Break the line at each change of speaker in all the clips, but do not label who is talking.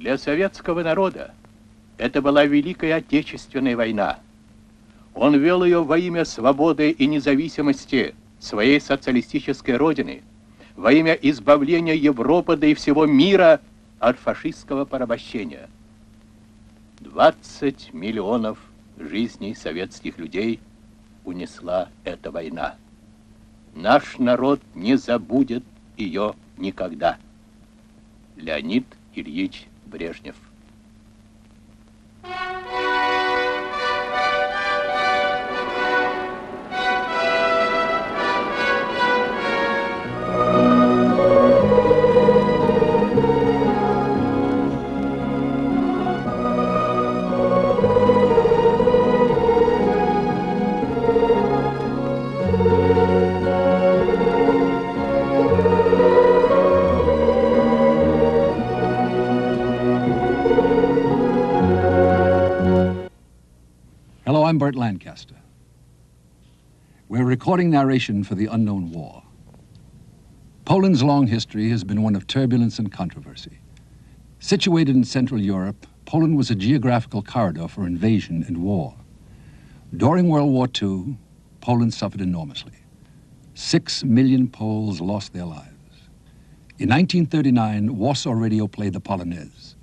Для советского народа это была Великая Отечественная война. Он вел ее во имя свободы и независимости своей социалистической родины, во имя избавления Европы, да и всего мира от фашистского порабощения. 20 миллионов жизней советских людей унесла эта война. Наш народ не забудет ее никогда. Леонид Ильич Брежнев.
Hello, I'm Burt Lancaster. We're recording narration for the unknown war. Poland's long history has been one of turbulence and controversy. Situated in Central Europe, Poland was a geographical corridor for invasion and war. During World War II, Poland suffered enormously. 6 million Poles lost their lives. In 1939, Warsaw Radio played the Polonaise,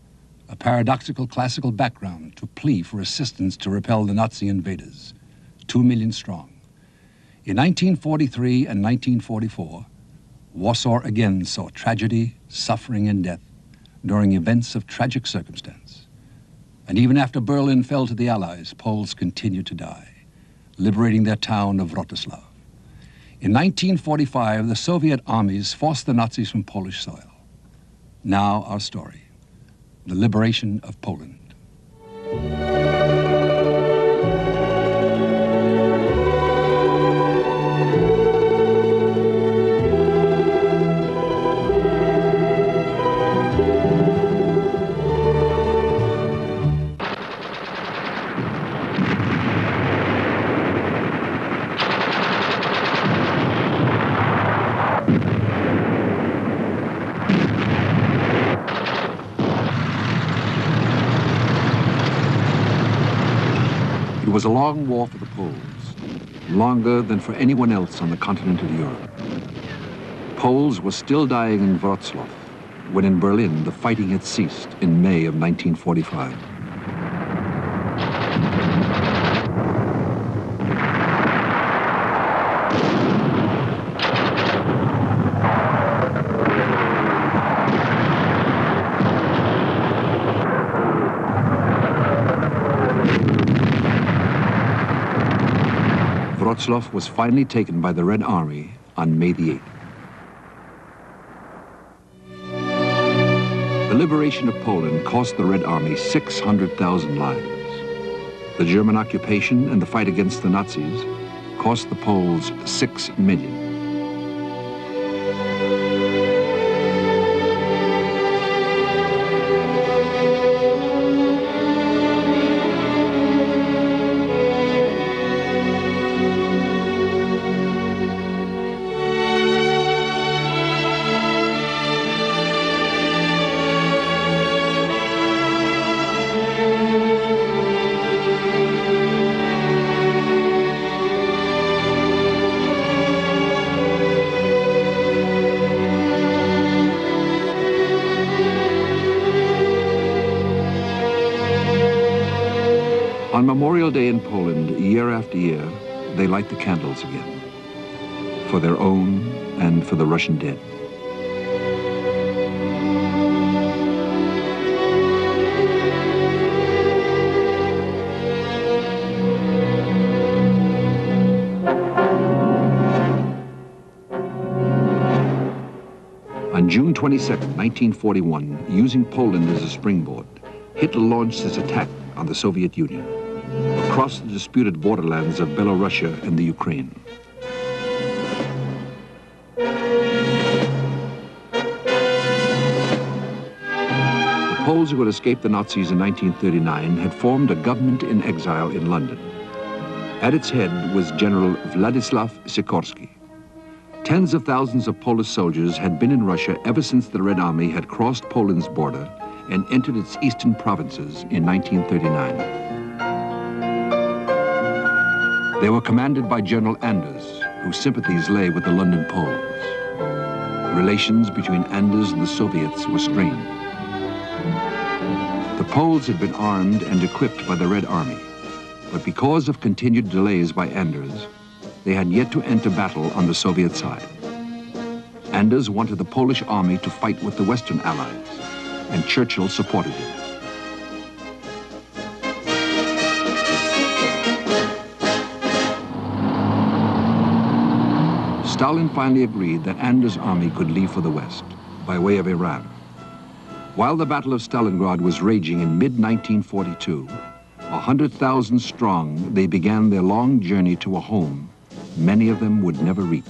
a paradoxical classical background to plea for assistance to repel the Nazi invaders, 2 million strong. In 1943 and 1944, Warsaw again saw tragedy, suffering, and death during events of tragic circumstance. And even after Berlin fell to the Allies, Poles continued to die, liberating their town of Wrocław. In 1945, the Soviet armies forced the Nazis from Polish soil. Now our story. The liberation of Poland. It was a long war for the Poles, longer than for anyone else on the continent of Europe. Poles were still dying in Wrocław, when in Berlin the fighting had ceased in May of 1945. Wrocław was finally taken by the Red Army on May the 8th. The liberation of Poland cost the Red Army 600,000 lives. The German occupation and the fight against the Nazis cost the Poles 6 million. On Memorial Day in Poland, year after year, they light the candles again, for their own and for the Russian dead. On June 22, 1941, using Poland as a springboard, Hitler launched his attack on the Soviet Union across the disputed borderlands of Belarus and the Ukraine. The Poles who had escaped the Nazis in 1939 had formed a government in exile in London. At its head was General Władysław Sikorski. Tens of thousands of Polish soldiers had been in Russia ever since the Red Army had crossed Poland's border and entered its eastern provinces in 1939. They were commanded by General Anders, whose sympathies lay with the London Poles. Relations between Anders and the Soviets were strained. The Poles had been armed and equipped by the Red Army, but because of continued delays by Anders, they had yet to enter battle on the Soviet side. Anders wanted the Polish army to fight with the Western Allies, and Churchill supported him. Stalin finally agreed that Anders' army could leave for the West, by way of Iran. While the Battle of Stalingrad was raging in mid-1942, 100,000 strong, they began their long journey to a home many of them would never reach.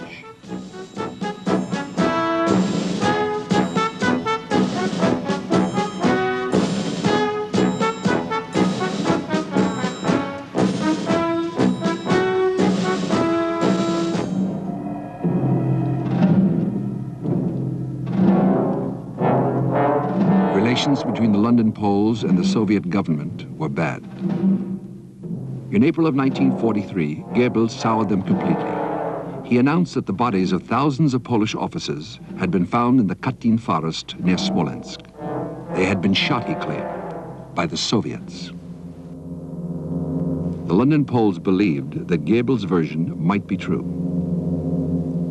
Relations between the London Poles and the Soviet government were bad. In April of 1943, Goebbels soured them completely. He announced that the bodies of thousands of Polish officers had been found in the Katyn forest near Smolensk. They had been shot, he claimed, by the Soviets. The London Poles believed that Goebbels' version might be true.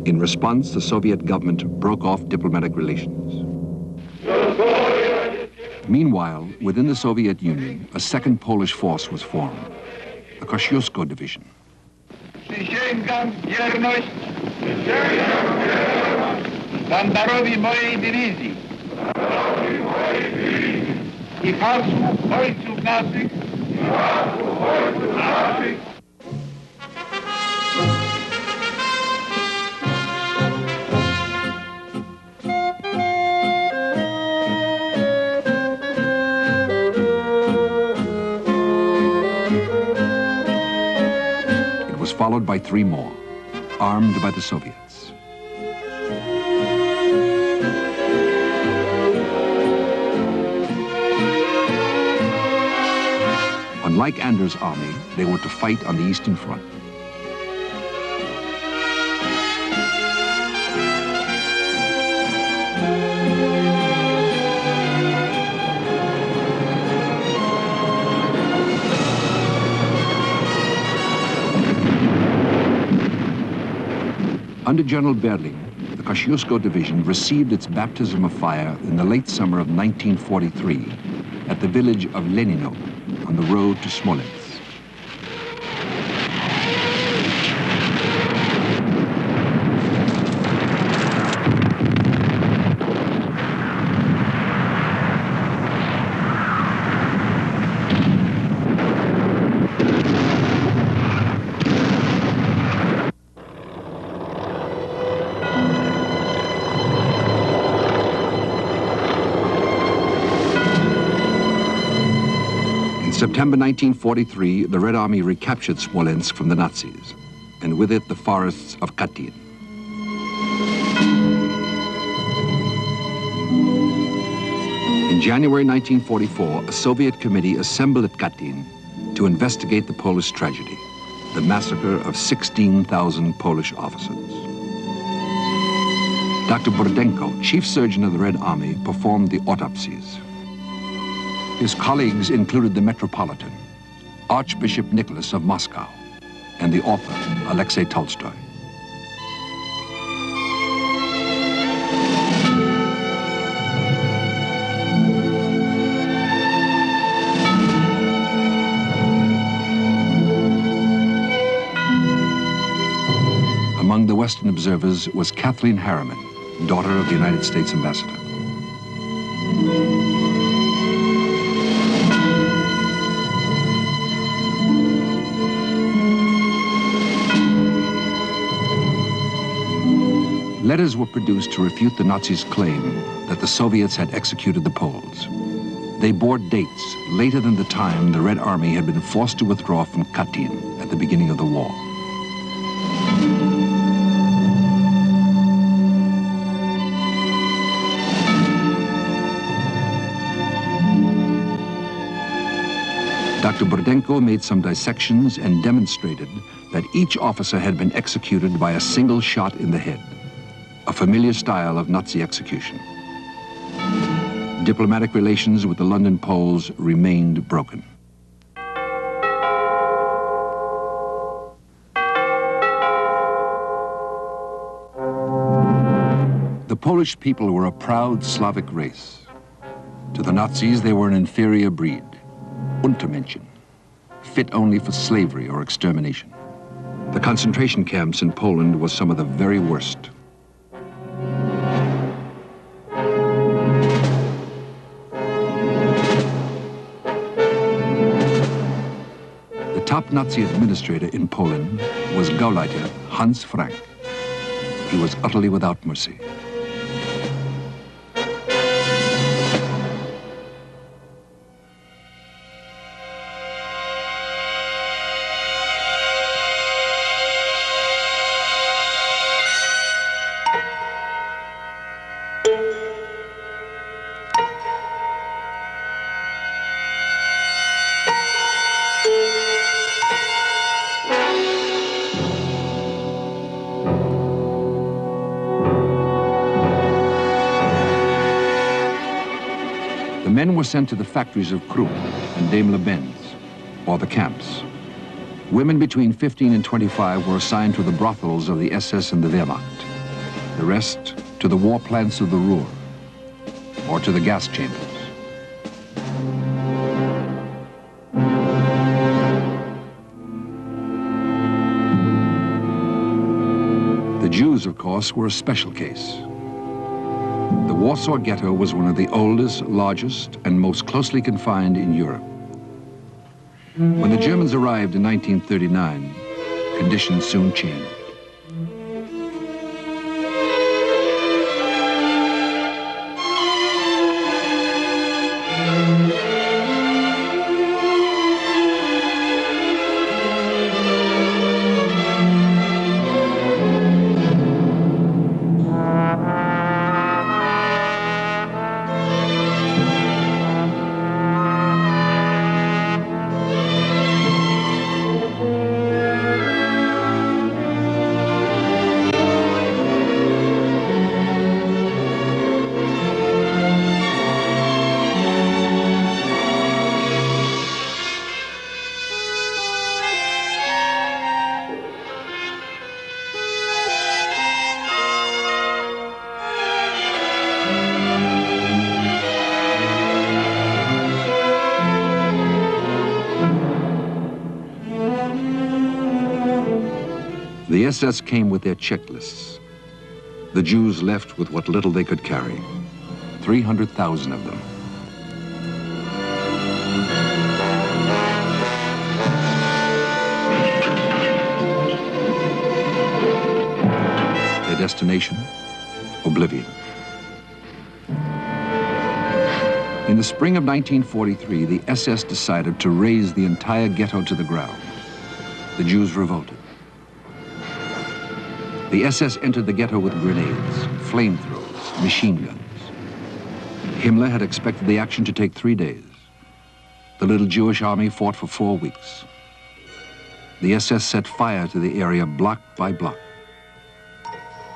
In response, the Soviet government broke off diplomatic relations. Meanwhile, within the Soviet Union, a second Polish force was formed, the Kosciuszko Division.
Przysięgam wierność sztandarowi mojej dywizji i hasłu ojców naszych
followed by three more, armed by the Soviets. Unlike Anders' army, they were to fight on the Eastern Front. Under General Berling, the Kosciuszko Division received its baptism of fire in the late summer of 1943 at the village of Lenino on the road to Smolensk. In September 1943, the Red Army recaptured Smolensk from the Nazis, and with it the forests of Katyn. In January 1944, a Soviet committee assembled at Katyn to investigate the Polish tragedy, the massacre of 16,000 Polish officers. Dr. Burdenko, chief surgeon of the Red Army, performed the autopsies. His colleagues included the Metropolitan, Archbishop Nicholas of Moscow, and the author, Alexei Tolstoy. Among the Western observers was Kathleen Harriman, daughter of the United States ambassador. Letters were produced to refute the Nazis' claim that the Soviets had executed the Poles. They bore dates later than the time the Red Army had been forced to withdraw from Katyn at the beginning of the war. Dr. Burdenko made some dissections and demonstrated that each officer had been executed by a single shot in the head, a familiar style of Nazi execution. Diplomatic relations with the London Poles remained broken. The Polish people were a proud Slavic race. To the Nazis, they were an inferior breed, Untermenschen, fit only for slavery or extermination. The concentration camps in Poland were some of the very worst. The top Nazi administrator in Poland was Gauleiter Hans Frank. He was utterly without mercy. The men were sent to the factories of Krupp and Daimler-Benz, or the camps. Women between 15 and 25 were assigned to the brothels of the SS and the Wehrmacht. The rest to the war plants of the Ruhr, or to the gas chambers. The Jews, of course, were a special case. The Warsaw Ghetto was one of the oldest, largest, and most closely confined in Europe. When the Germans arrived in 1939, conditions soon changed. The SS came with their checklists. The Jews left with what little they could carry, 300,000 of them. Their destination, oblivion. In the spring of 1943, the SS decided to raze the entire ghetto to the ground. The Jews revolted. The SS entered the ghetto with grenades, flamethrowers, machine guns. Himmler had expected the action to take 3 days. The little Jewish army fought for 4 weeks. The SS set fire to the area block by block.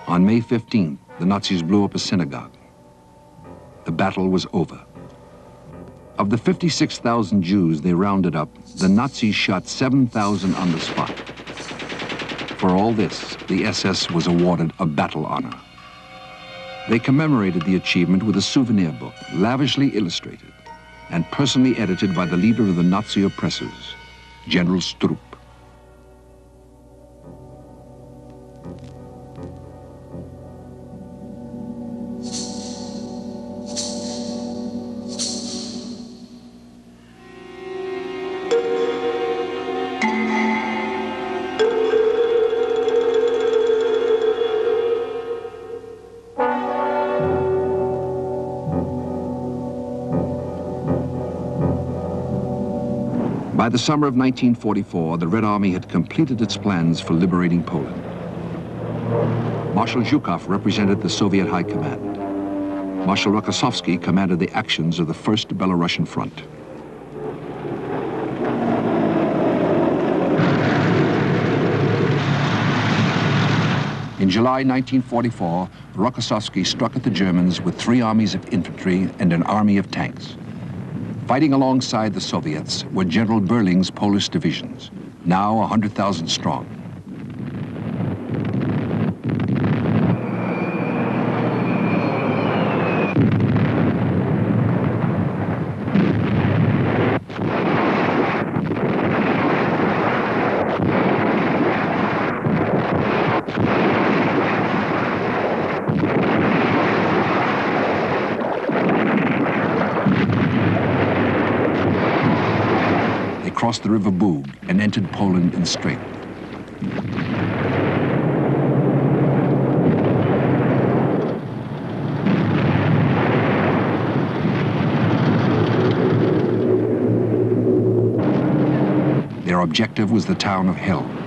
On May 15th, the Nazis blew up a synagogue. The battle was over. Of the 56,000 Jews they rounded up, the Nazis shot 7,000 on the spot. For all this, the SS was awarded a battle honor. They commemorated the achievement with a souvenir book, lavishly illustrated and personally edited by the leader of the Nazi oppressors, General Stroop. By the summer of 1944, the Red Army had completed its plans for liberating Poland. Marshal Zhukov represented the Soviet High Command. Marshal Rokossovsky commanded the actions of the First Belarusian Front. In July 1944, Rokossovsky struck at the Germans with 3 armies of infantry and an army of tanks. Fighting alongside the Soviets were General Berling's Polish divisions, now 100,000 strong. Crossed the river Bug and entered Poland in strength. Their objective was the town of Helm.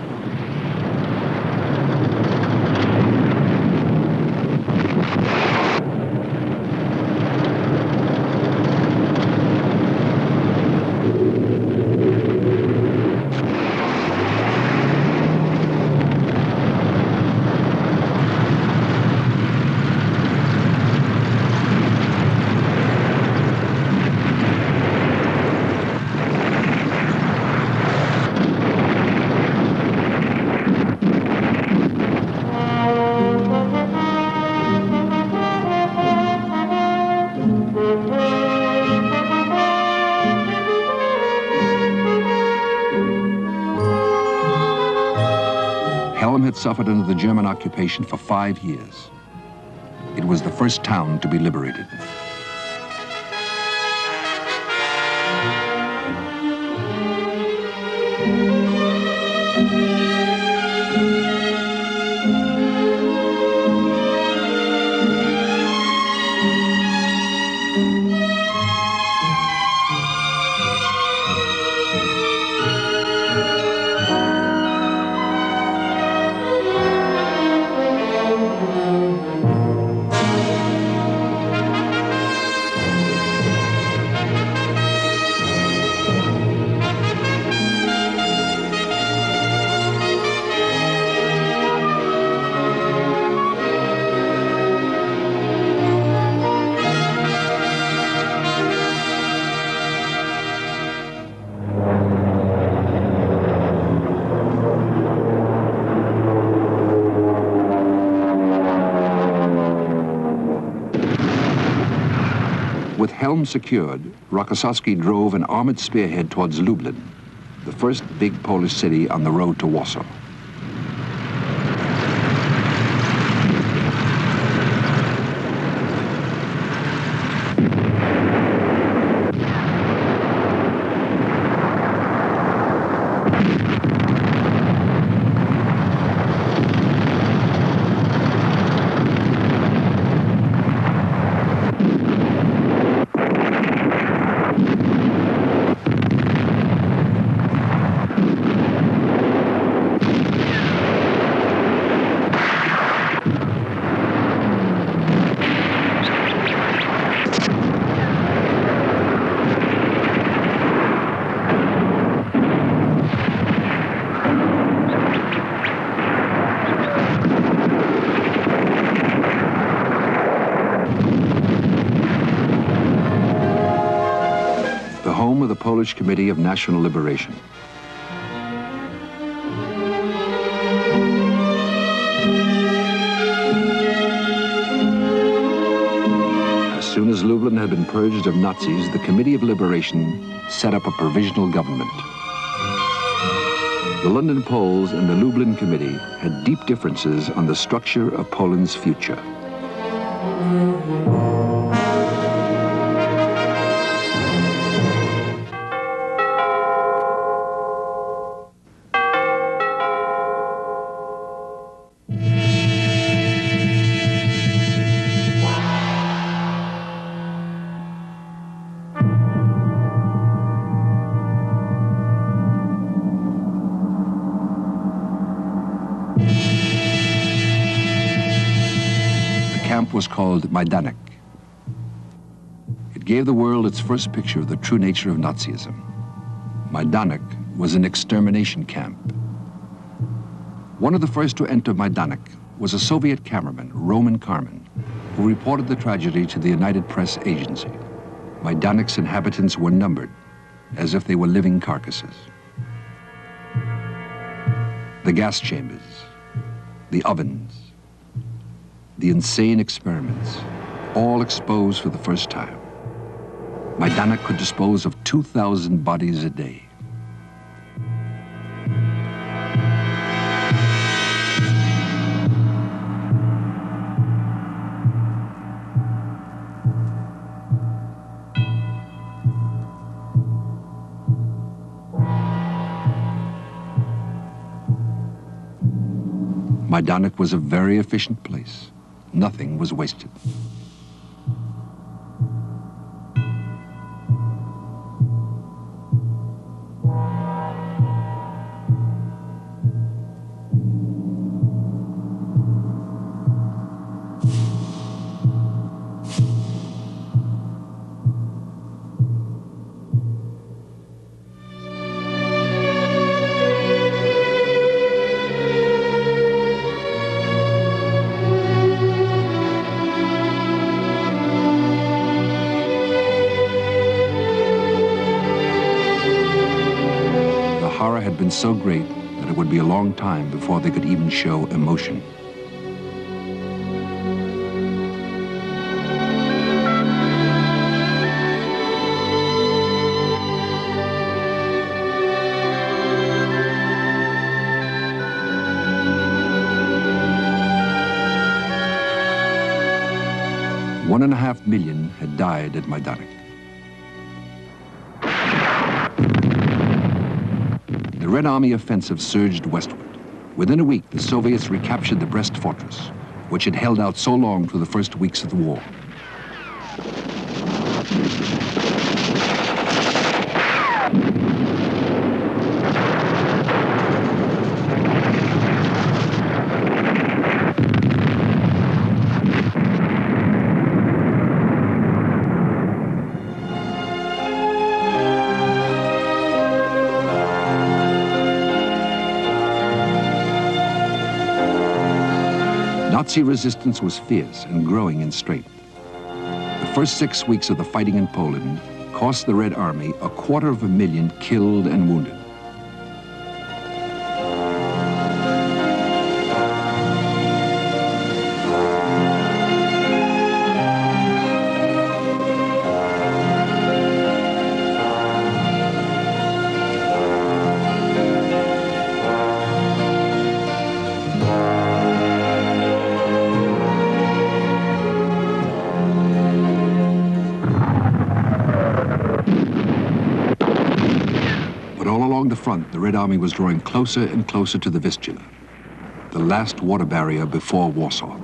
Suffered under the German occupation for 5 years. It was the first town to be liberated. With Helm secured, Rokossovsky drove an armored spearhead towards Lublin, the first big Polish city on the road to Warsaw. Polish Committee of National Liberation. As soon as Lublin had been purged of Nazis, the Committee of Liberation set up a provisional government. The London Poles and the Lublin Committee had deep differences on the structure of Poland's future. Was called Majdanek. It gave the world its first picture of the true nature of Nazism. Majdanek was an extermination camp. One of the first to enter Majdanek was a Soviet cameraman, Roman Carmen, who reported the tragedy to the United Press Agency. Majdanek's inhabitants were numbered, as if they were living carcasses. The gas chambers, the ovens, the insane experiments, all exposed for the first time. Majdanek could dispose of 2,000 bodies a day. Majdanek was a very efficient place. Nothing was wasted. Had been so great that it would be a long time before they could even show emotion. One and a half million had died at Majdanek. The Red Army offensive surged westward. Within a week, the Soviets recaptured the Brest fortress, which had held out so long through the first weeks of the war. Nazi resistance was fierce and growing in strength. The first 6 weeks of the fighting in Poland cost the Red Army 250,000 killed and wounded. Along the front, the Red Army was drawing closer and closer to the Vistula, the last water barrier before Warsaw.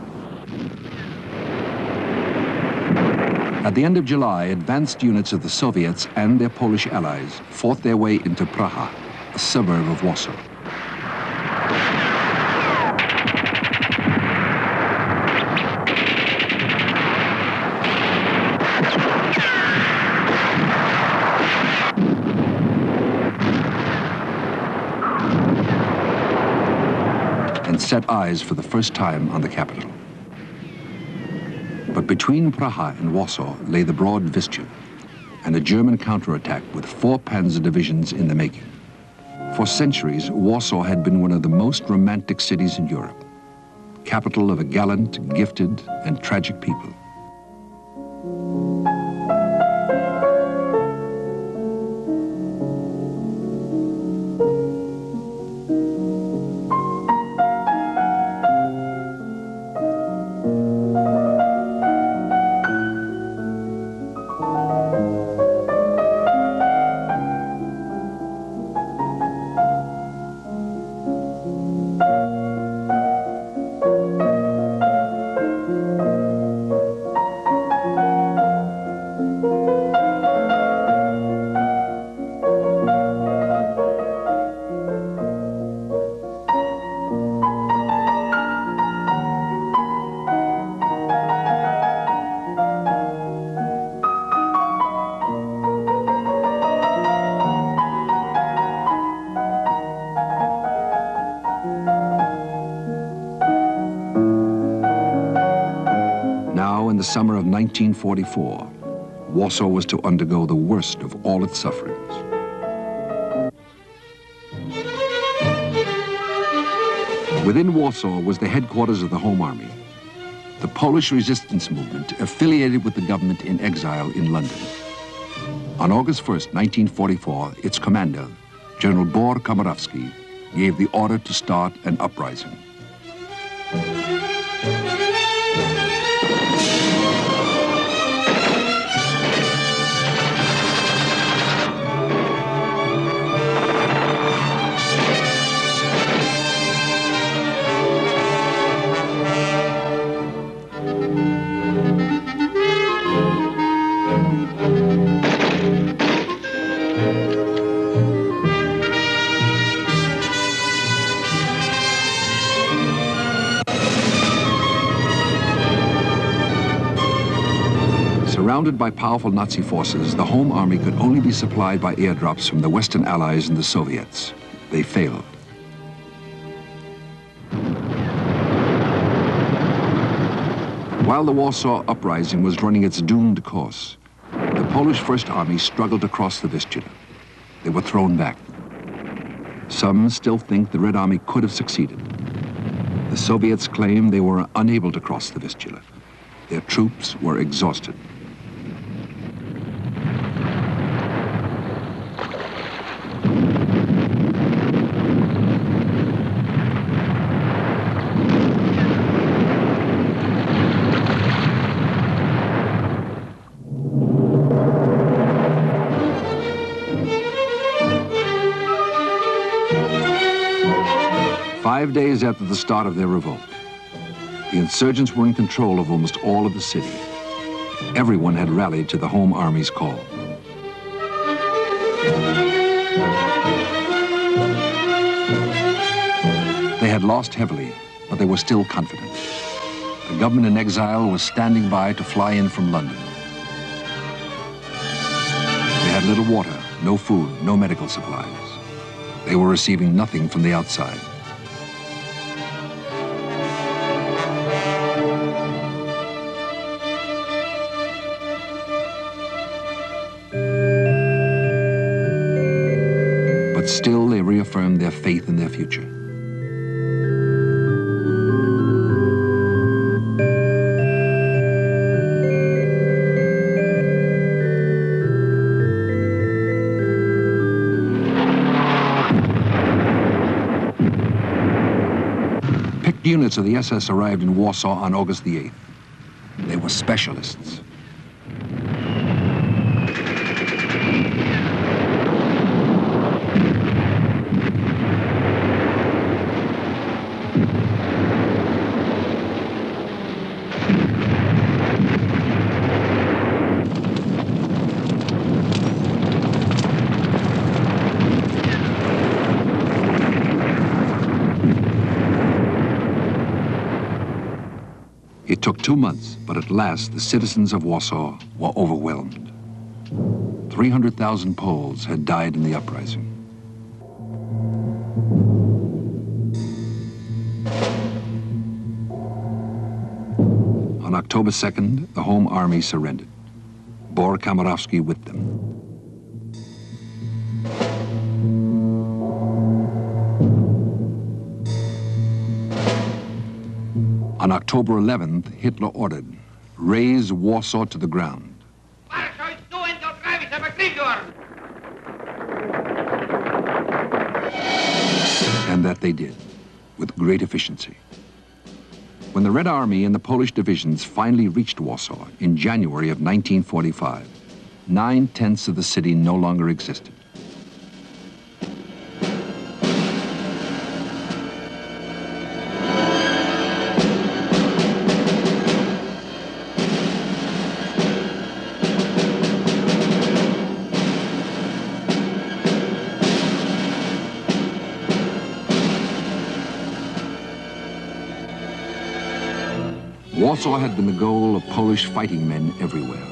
At the end of July, advanced units of the Soviets and their Polish allies fought their way into Praha, a suburb of Warsaw. Set eyes for the first time on the capital. But between Praha and Warsaw lay the broad Vistula and a German counterattack with 4 panzer divisions in the making. For centuries, Warsaw had been one of the most romantic cities in Europe, capital of a gallant, gifted, and tragic people. the summer of 1944, Warsaw was to undergo the worst of all its sufferings. Within Warsaw was the headquarters of the Home Army, the Polish resistance movement affiliated with the government in exile in London. On August 1st, 1944, its commander, General Bor Komorowski, gave the order to start an uprising. Surrounded by powerful Nazi forces, the Home Army could only be supplied by airdrops from the Western Allies and the Soviets. They failed. While the Warsaw Uprising was running its doomed course, the Polish First Army struggled to cross the Vistula. They were thrown back. Some still think the Red Army could have succeeded. The Soviets claim they were unable to cross the Vistula. Their troops were exhausted. Five days after the start of their revolt, the insurgents were in control of almost all of the city. Everyone had rallied to the Home Army's call. They had lost heavily, but they were still confident. The government in exile was standing by to fly in from London. They had little water, no food, no medical supplies. They were receiving nothing from the outside. But still, they reaffirmed their faith in their future. Picked units of the SS arrived in Warsaw on August the 8th. They were specialists. It took 2 months, but at last the citizens of Warsaw were overwhelmed. 300,000 Poles had died in the uprising. On October 2nd, the Home Army surrendered, Bor Komorowski with them. On October 11th, Hitler ordered, raze Warsaw to the ground. And that they did, with great efficiency. When the Red Army and the Polish divisions finally reached Warsaw in January of 1945, 9/10 of the city no longer existed. Warsaw had been the goal of Polish fighting men everywhere.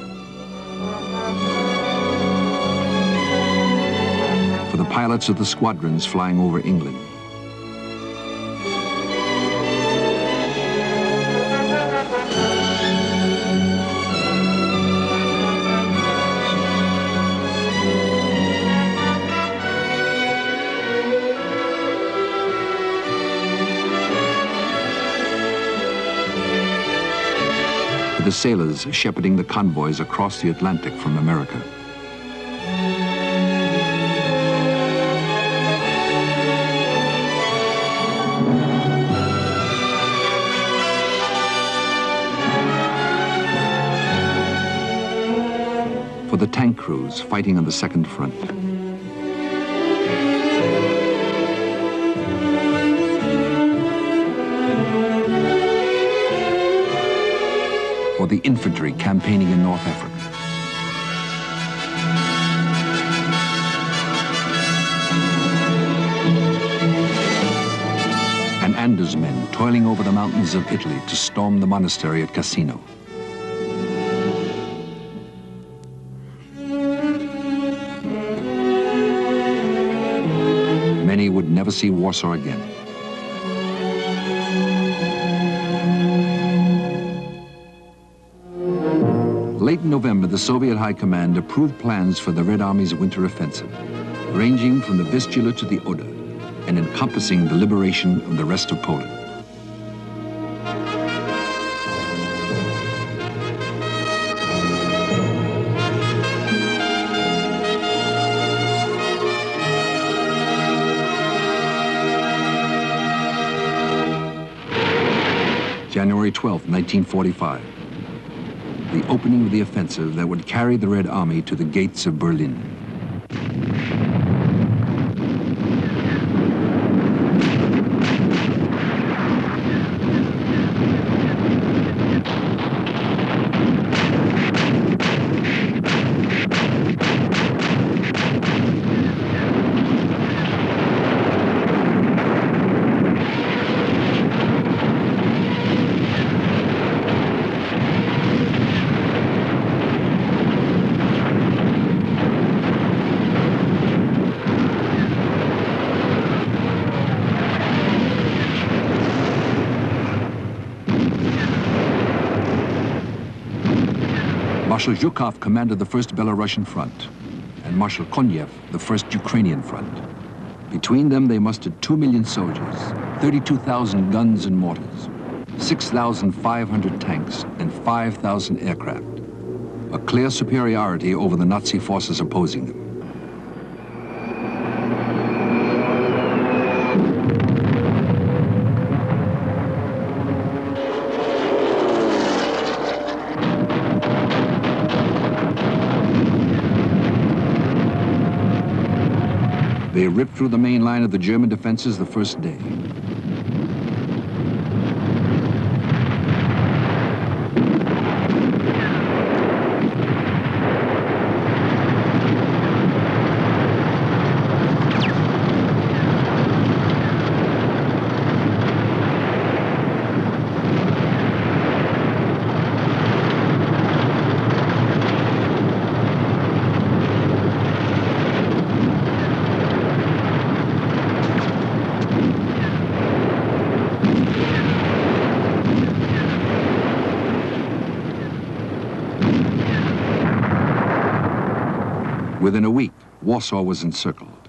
For the pilots of the squadrons flying over England. the sailors shepherding the convoys across the Atlantic from America. For the tank crews fighting on the second front. For the infantry campaigning in North Africa. And Anders' men toiling over the mountains of Italy to storm the monastery at Cassino. Many would never see Warsaw again. Late in November, the Soviet High Command approved plans for the Red Army's winter offensive, ranging from the Vistula to the Oder, and encompassing the liberation of the rest of Poland. January 12, 1945. The opening of the offensive that would carry the Red Army to the gates of Berlin. Marshal Zhukov commanded the 1st Belarusian Front, and Marshal Konyev the 1st Ukrainian Front. Between them, they mustered 2 million soldiers, 32,000 guns and mortars, 6,500 tanks, and 5,000 aircraft. A clear superiority over the Nazi forces opposing them. They ripped through the main line of the German defenses the first day. Within a week, Warsaw was encircled.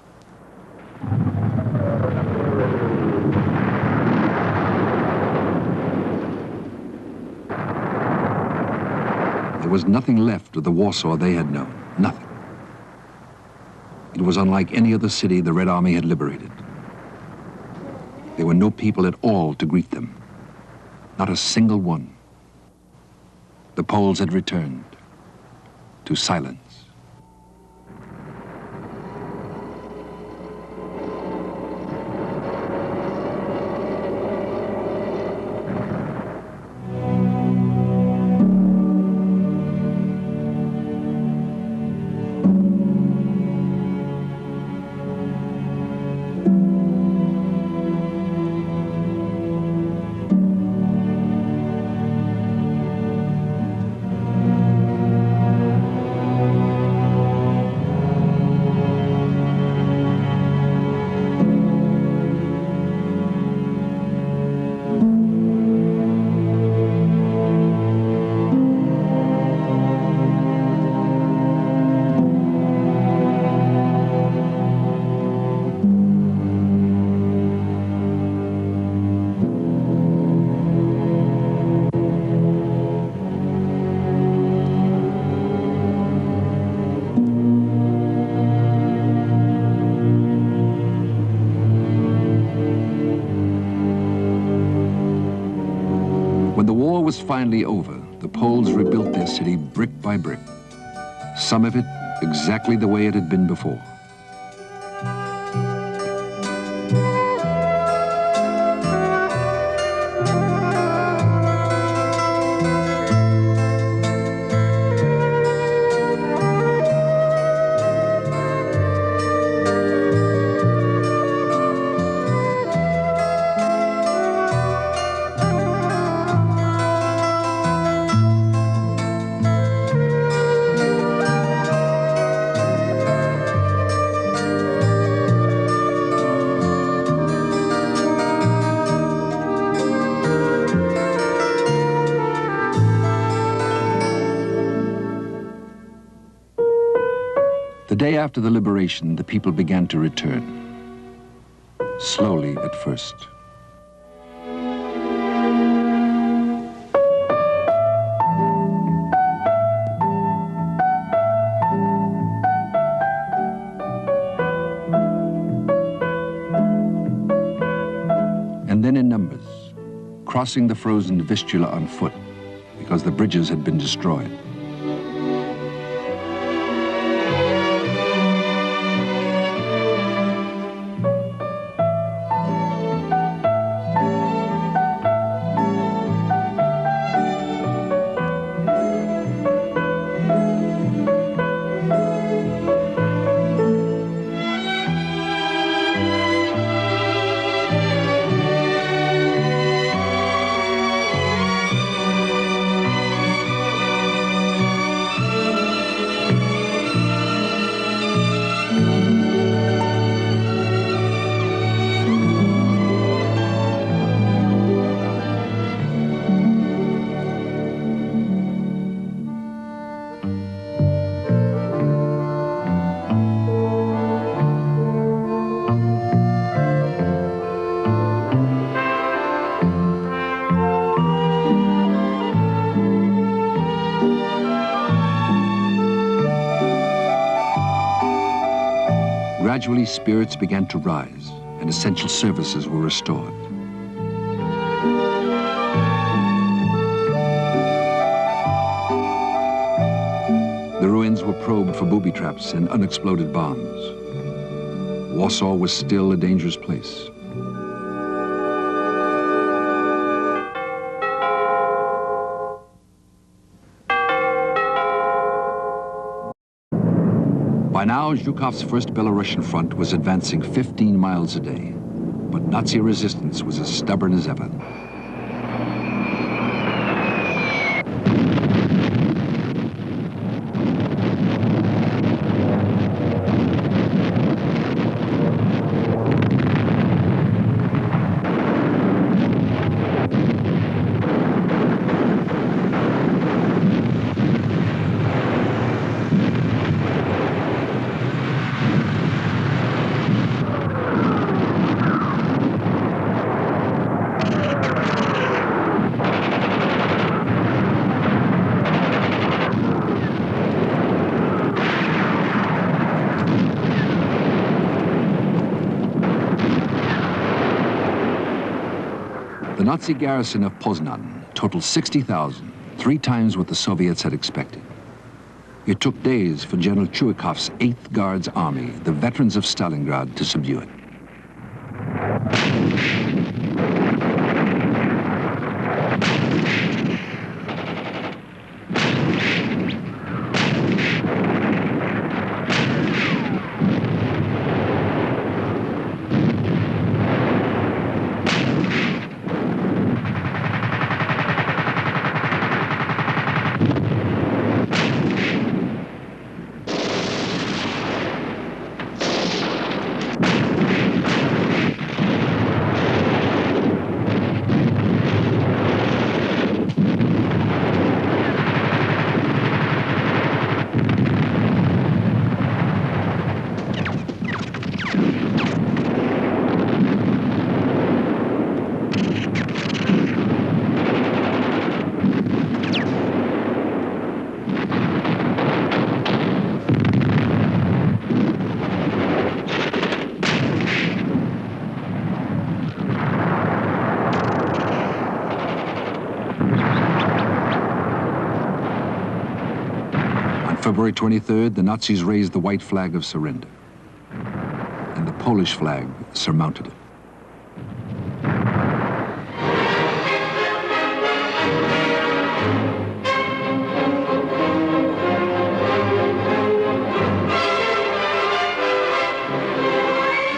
There was nothing left of the Warsaw they had known, nothing. It was unlike any other city the Red Army had liberated. There were no people at all to greet them, not a single one. The Poles had returned to silence. finally over, the Poles rebuilt their city brick by brick, some of it exactly the way it had been before. The day after the liberation, the people began to return. Slowly at first. And then in numbers, crossing the frozen Vistula on foot because the bridges had been destroyed. Gradually, spirits began to rise, and essential services were restored. The ruins were probed for booby traps and unexploded bombs. Warsaw was still a dangerous place. By now, Zhukov's first Belarusian front was advancing 15 miles a day, but Nazi resistance was as stubborn as ever. The Nazi garrison of Poznań totaled 60,000, 3 times what the Soviets had expected. It took days for General Chuikov's 8th Guards Army, the veterans of Stalingrad, to subdue it. February 23rd, the Nazis raised the white flag of surrender, and the Polish flag surmounted it.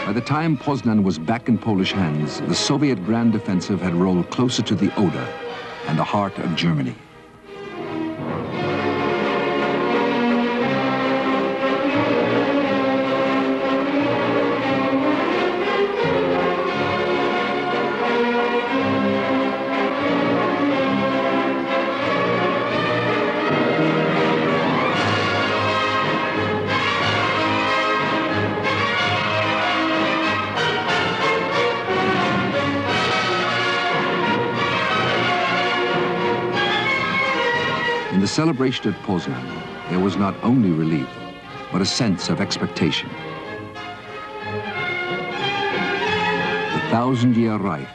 By the time Poznań was back in Polish hands, the Soviet grand offensive had rolled closer to the Oder and the heart of Germany. In the celebration at Poznań, there was not only relief, but a sense of expectation. The 1,000-year Reich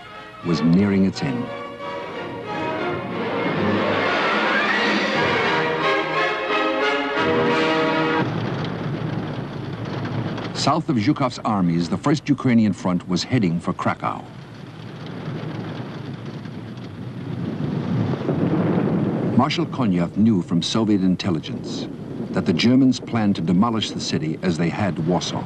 was nearing its end. South of Zhukov's armies, the First Ukrainian Front was heading for Kraków. Marshal Konyev knew from Soviet intelligence that the Germans planned to demolish the city as they had Warsaw.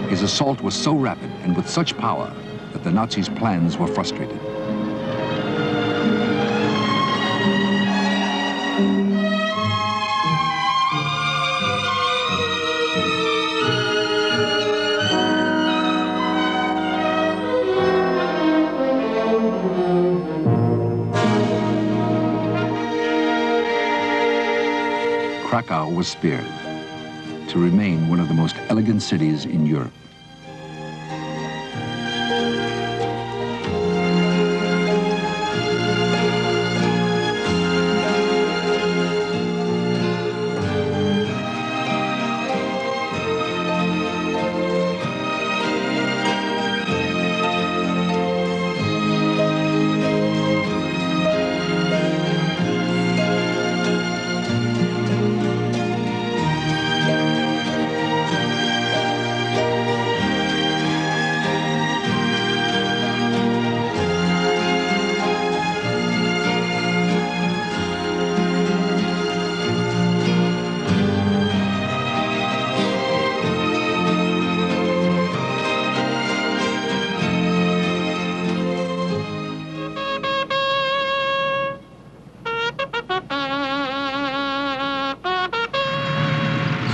His assault was so rapid and with such power that the Nazis' plans were frustrated. Kraków was spared to remain one of the most elegant cities in Europe.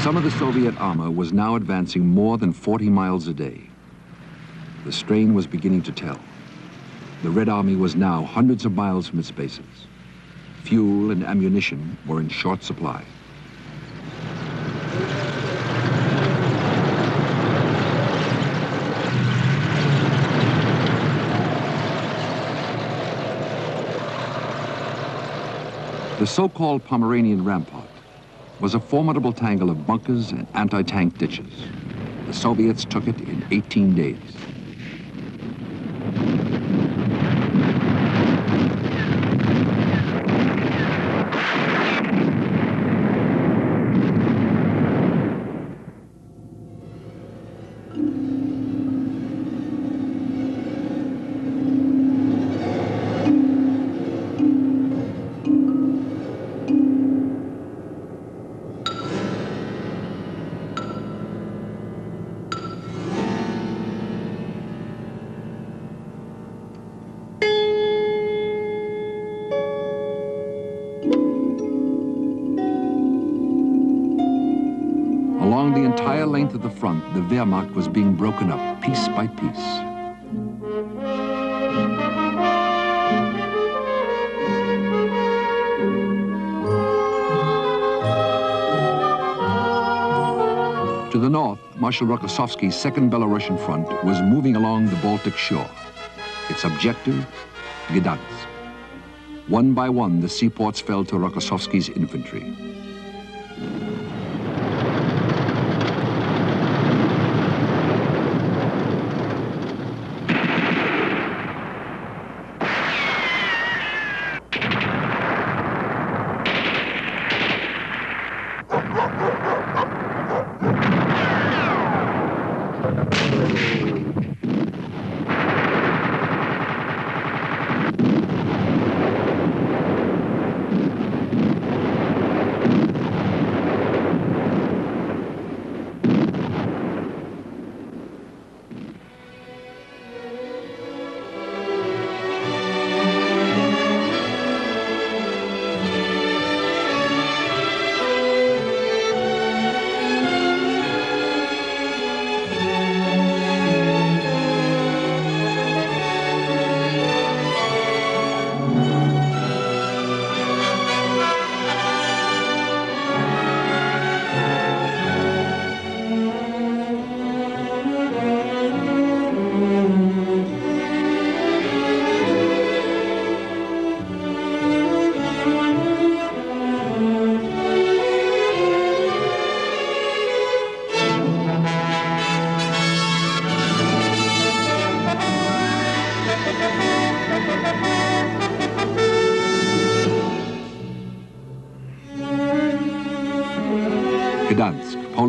Some of the Soviet armor was now advancing more than 40 miles a day. The strain was beginning to tell. The Red Army was now hundreds of miles from its bases. Fuel and ammunition were in short supply. The so-called Pomeranian Rampart was a formidable tangle of bunkers and anti-tank ditches. The Soviets took it in 18 days. Along the entire length of the front, the Wehrmacht was being broken up piece by piece. To the north, Marshal Rokossovsky's Second Belarusian Front was moving along the Baltic shore. Its objective, Gdansk. One by one, the seaports fell to Rokossovsky's infantry.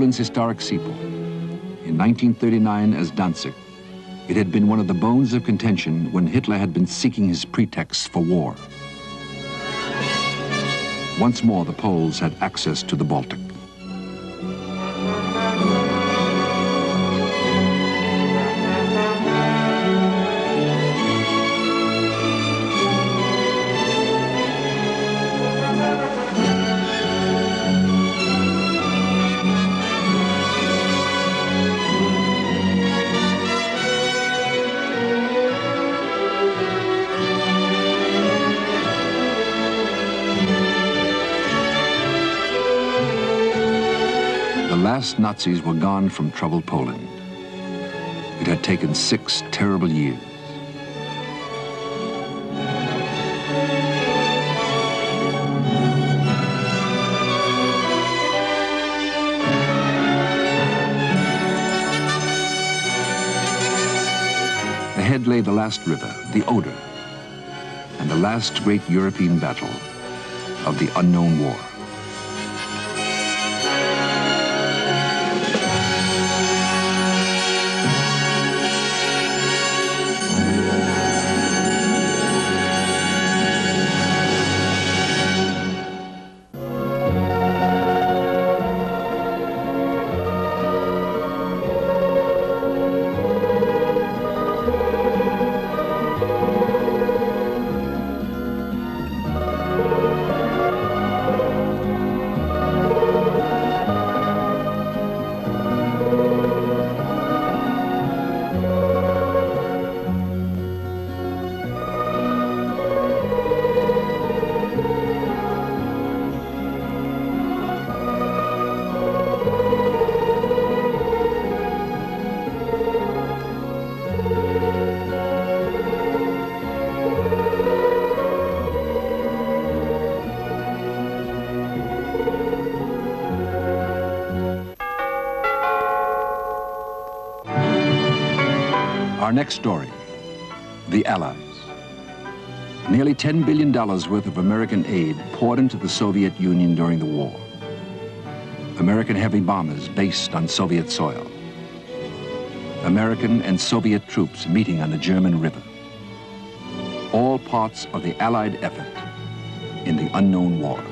Poland's historic seaport. In 1939 as Danzig, it had been one of the bones of contention when Hitler had been seeking his pretexts for war. Once more, the Poles had access to the Baltic. The last Nazis were gone from troubled Poland. It had taken 6 terrible years. Ahead lay the last river, the Oder, and the last great European battle of the unknown war. Our next story, the Allies. Nearly $10 billion worth of American aid poured into the Soviet Union during the war. American heavy bombers based on Soviet soil. American and Soviet troops meeting on the German River. All parts of the Allied effort in the unknown war.